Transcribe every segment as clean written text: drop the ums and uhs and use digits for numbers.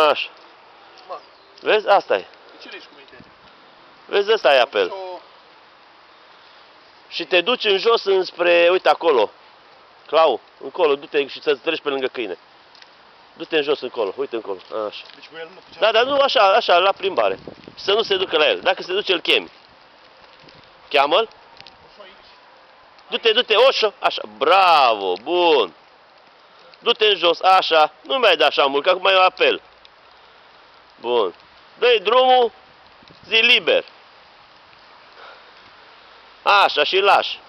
Așa. Vezi? Asta e. Vezi, ăsta e apel. Și te duci în jos înspre, uite acolo. Clau, încolo, du-te și să treci pe lângă câine. Du-te în jos încolo, uite încolo, așa. Deci cu el nu putea... Da, dar nu așa, așa, la plimbare. Să nu se ducă la el. Dacă se duce, îl chemi. Cheamă-l. Du-te, du-te, Oșo, așa, bravo, bun. Du-te în jos, așa, nu mai da așa mult, că acum e apel. Bun. Dă-i drumul, zi liber. Așa, și lași.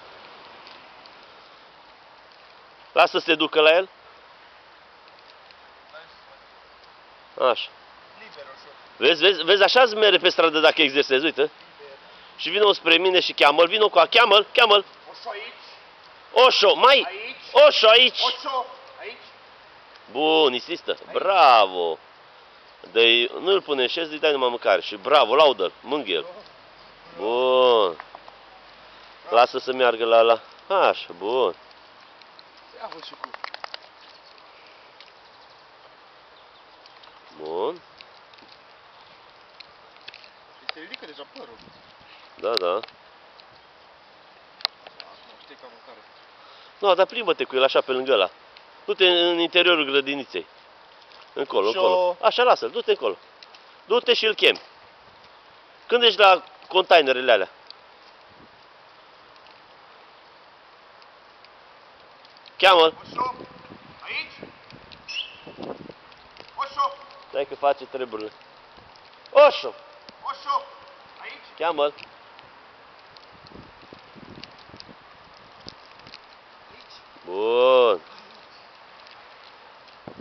Lasă să se ducă la el. Așa. Vezi, așa-ți merge pe stradă dacă exersezi, uite. Și vină spre mine și cheamă-l, vină cu a, cheamă-l. Oșo aici. Oșo, mai. Aici. Oșo aici. Oșo aici. Bun, insistă. Bravo. Nu-l pune în șez, îi dai numai mâncare. Și bravo, laudă-l, mânghe-l. Bun. Lasă să meargă la ăla. Așa, bun. Bun. Se ridică deja părul. Da. Știi ca mâncare. Nu, dar plimbă-te cu el așa pe lângă ăla. Du-te în interiorul grădiniței. Încolo, încolo. Așa, lasă-l, du-te încolo. Du-te și îl chemi. Când ești la containerele alea? Cheamă-l. Oșo, aici. Oșo. Stai că face treburile. Oșo. Oșo, aici. Cheamă-l. Bun.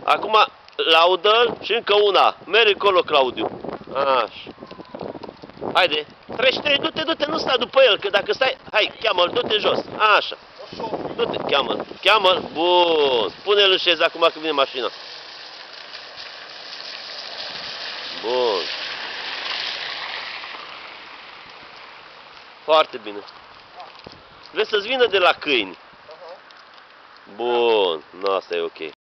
Acum laudă-l și încă una. Mergi încolo, Claudiu. Așa. Haide. Treci, du-te, nu sta după el, că dacă stai... Hai, cheamă-l, du-te jos. Așa. Du-te, cheamă-l. Bun. Pune-l în șez acum când vine mașina. Bun. Foarte bine. Vrei să-ți vină de la câini? Bun. Nu, asta e ok.